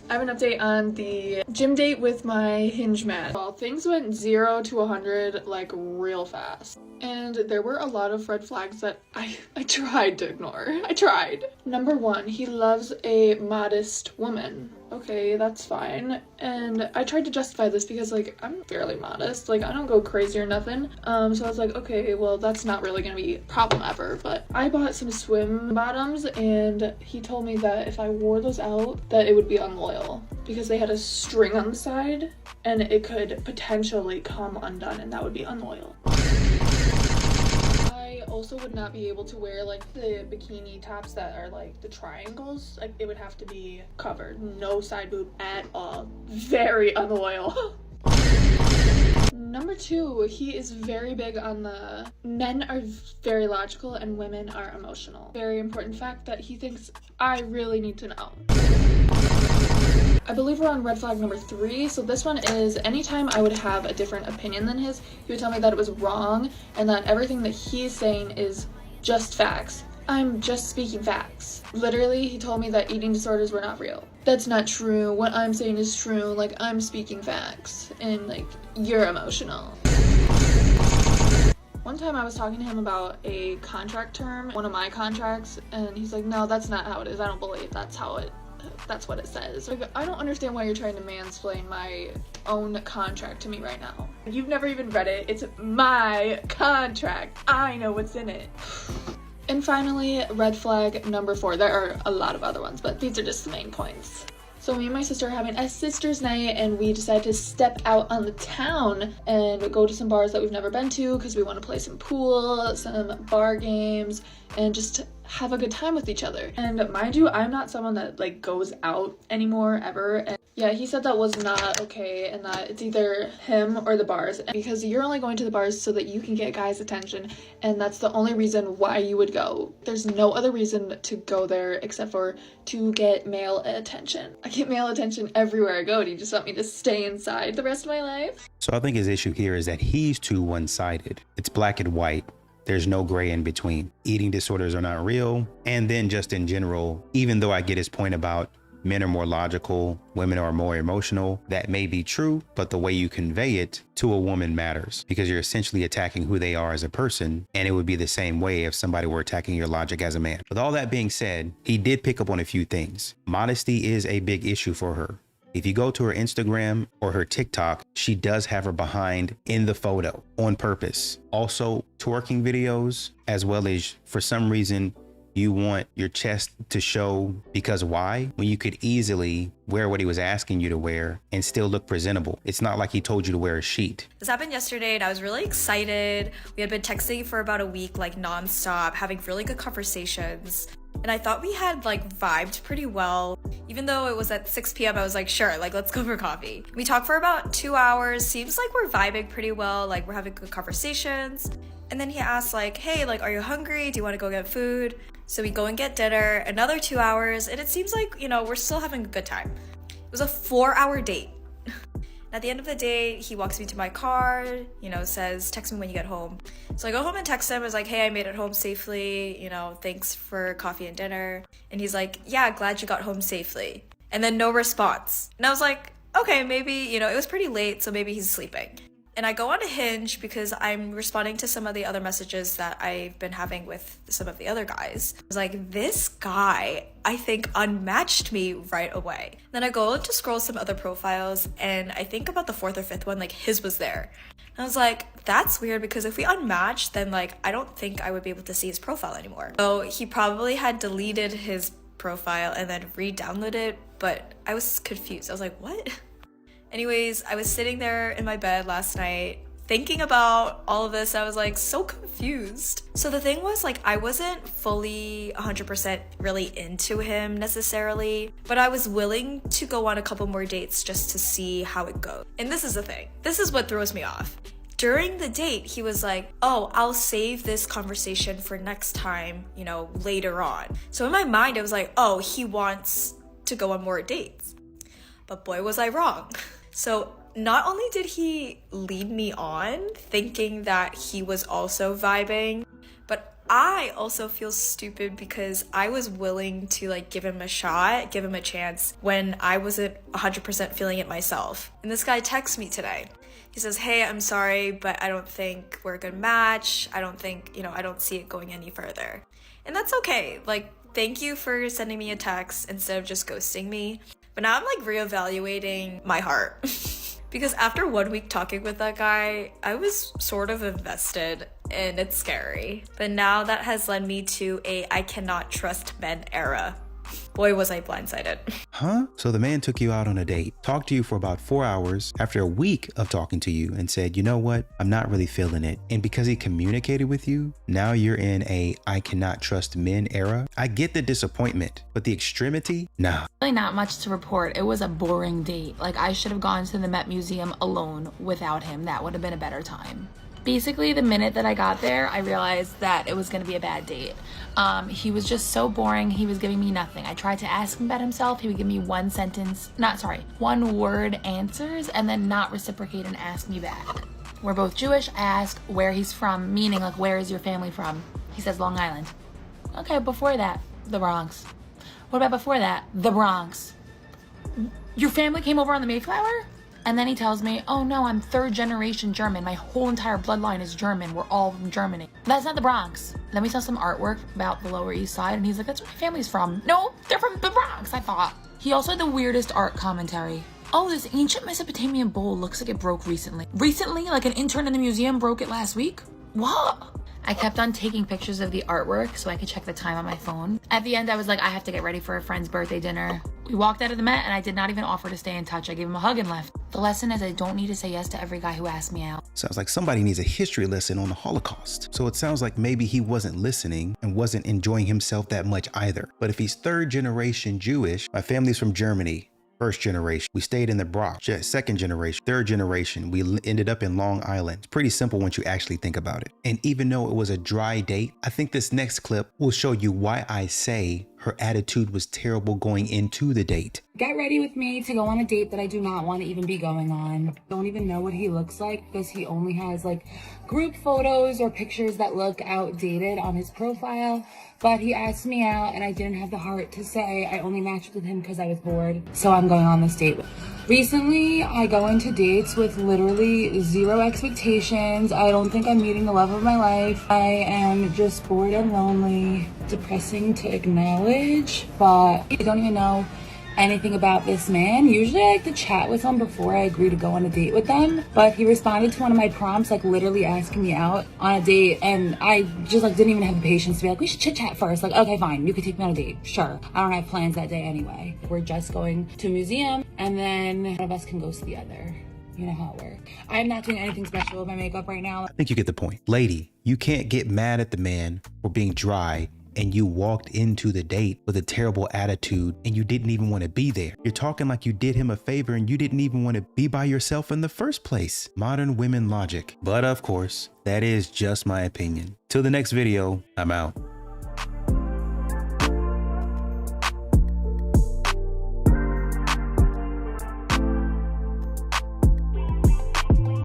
I have an update on the gym date with my Hinge match. Well, things went 0 to 100 like real fast. And there were a lot of red flags that I tried to ignore. I tried. Number 1, he loves a modest woman. Okay, that's fine. And I tried to justify this because like I'm fairly modest. Like I don't go crazy or nothing. So I was like, okay, well that's not really gonna be a problem ever. But I bought some swim bottoms and he told me that if I wore those out that it would be unloyal because they had a string on the side and it could potentially come undone and that would be unloyal. I also would not be able to wear like the bikini tops that are like the triangles. Like it would have to be covered, no side boob at all. Very unloyal. Number 2, he is very big on the men are very logical and women are emotional. Very important fact that he thinks I really need to know. I believe we're on red flag number 3. So this one is anytime I would have a different opinion than his, he would tell me that it was wrong and that everything that he's saying is just facts. I'm just speaking facts. Literally, he told me that eating disorders were not real. That's not true. What I'm saying is true. Like, I'm speaking facts. And, like, you're emotional. One time I was talking to him about a contract term, one of my contracts, and he's like, no, that's not how it is. I don't believe that's what it says. Like, I don't understand why you're trying to mansplain my own contract to me right now. You've never even read it. It's my contract. I know what's in it. And finally, red flag number 4. There are a lot of other ones, but these are just the main points. So me and my sister are having a sister's night and we decided to step out on the town and go to some bars that we've never been to because we want to play some pool, some bar games, and just have a good time with each other. And mind you, I'm not someone that like goes out anymore ever. And yeah, he said that was not okay and that it's either him or the bars because you're only going to the bars so that you can get guys' attention and that's the only reason why you would go. There's no other reason to go there except for to get male attention. I get male attention everywhere I go. Do you just want me to stay inside the rest of my life? So I think his issue here is that he's too one-sided. It's black and white. There's no gray in between. Eating disorders are not real. And then just in general, even though I get his point about men are more logical, women are more emotional, that may be true, but the way you convey it to a woman matters because you're essentially attacking who they are as a person. And it would be the same way if somebody were attacking your logic as a man. With all that being said, he did pick up on a few things. Modesty is a big issue for her. If you go to her Instagram or her TikTok, she does have her behind in the photo on purpose. Also, twerking videos, as well as for some reason, you want your chest to show because why? When you could easily wear what he was asking you to wear and still look presentable. It's not like he told you to wear a sheet. This happened yesterday and I was really excited. We had been texting for about a week, like nonstop, having really good conversations. And I thought we had like vibed pretty well. Even though it was at 6 p.m., I was like, sure, like let's go for coffee. We talked for about 2 hours. Seems like we're vibing pretty well. Like we're having good conversations. And then he asked like, hey, like, are you hungry? Do you want to go get food? So we go and get dinner, another 2 hours. And it seems like, you know, we're still having a good time. It was a 4-hour date. At the end of the day, he walks me to my car, you know, says, text me when you get home. So I go home and text him. I was like, hey, I made it home safely. You know, thanks for coffee and dinner. And he's like, yeah, glad you got home safely. And then no response. And I was like, okay, maybe, you know, it was pretty late, so maybe he's sleeping. And I go on a Hinge because I'm responding to some of the other messages that I've been having with some of the other guys. I was like, this guy, I think, unmatched me right away. Then I go to scroll some other profiles and I think about the 4th or 5th one, like his was there. And I was like, that's weird because if we unmatched, then like, I don't think I would be able to see his profile anymore. So he probably had deleted his profile and then re-downloaded it, but I was confused. I was like, what? Anyways, I was sitting there in my bed last night thinking about all of this. I was like so confused. So the thing was like I wasn't fully 100% really into him necessarily, but I was willing to go on a couple more dates just to see how it goes. And this is the thing. This is what throws me off. During the date, he was like, oh, I'll save this conversation for next time, you know, later on. So in my mind, it was like, oh, he wants to go on more dates. But boy, was I wrong. So not only did he lead me on thinking that he was also vibing, but I also feel stupid because I was willing to like give him a shot, give him a chance when I wasn't 100% feeling it myself. And this guy texts me today. He says, hey, I'm sorry, but I don't think we're a good match. I don't think, I don't see it going any further. And that's okay. Like, thank you for sending me a text instead of just ghosting me. But now I'm like reevaluating my heart. Because after 1 week talking with that guy, I was sort of invested and it's scary. But now that has led me to a I cannot trust men era. Boy, was I blindsided. Huh? So the man took you out on a date, talked to you for about 4 hours after a week of talking to you and said, you know what? I'm not really feeling it. And because he communicated with you, now you're in a I cannot trust men era. I get the disappointment, but the extremity? Nah. Really not much to report. It was a boring date. Like, I should have gone to the Met Museum alone without him. That would have been a better time. Basically, the minute that I got there, I realized that it was going to be a bad date. He was just so boring. He was giving me nothing. I tried to ask him about himself. He would give me one word answers and then not reciprocate and ask me back. We're both Jewish. I ask where he's from, meaning like, where is your family from? He says Long Island. Okay, before that, the Bronx. What about before that? The Bronx. Your family came over on the Mayflower? And then he tells me, oh no, I'm 3rd generation German. My whole entire bloodline is German. We're all from Germany. That's not the Bronx. Then we saw some artwork about the Lower East Side and he's like, that's where my family's from. No, they're from the Bronx, I thought. He also had the weirdest art commentary. Oh, this ancient Mesopotamian bowl looks like it broke recently. Recently? Like an intern in the museum broke it last week? What? I kept on taking pictures of the artwork so I could check the time on my phone. At the end, I was like, I have to get ready for a friend's birthday dinner. We walked out of the Met and I did not even offer to stay in touch. I gave him a hug and left. The lesson is I don't need to say yes to every guy who asks me out. Sounds like somebody needs a history lesson on the Holocaust. So it sounds like maybe he wasn't listening and wasn't enjoying himself that much either. But if he's 3rd generation Jewish, my family's from Germany. 1st generation, we stayed in the Bronx. 2nd generation, 3rd generation, we ended up in Long Island. It's pretty simple once you actually think about it. And even though it was a dry date, I think this next clip will show you why I say her attitude was terrible going into the date. Get ready with me to go on a date that I do not want to even be going on. Don't even know what he looks like because he only has like group photos or pictures that look outdated on his profile. But he asked me out and I didn't have the heart to say I only matched with him because I was bored. So I'm going on this date. Recently, I go into dates with literally 0 expectations. I don't think I'm meeting the love of my life. I am just bored and lonely. Depressing to acknowledge, but I don't even know anything about this man. Usually I like to chat with him before I agree to go on a date with them, but he responded to one of my prompts, like literally asking me out on a date, and I just like didn't even have the patience to be like, we should chit chat first. Like, okay, fine, you could take me on a date, sure. I don't have plans that day anyway. We're just going to a museum and then one of us can ghost the other. You know how it works. I'm not doing anything special with my makeup right now. I think you get the point. Lady, you can't get mad at the man for being dry and you walked into the date with a terrible attitude and you didn't even want to be there. You're talking like you did him a favor and you didn't even want to be by yourself in the first place. Modern women logic. But of course, that is just my opinion. Till the next video, I'm out.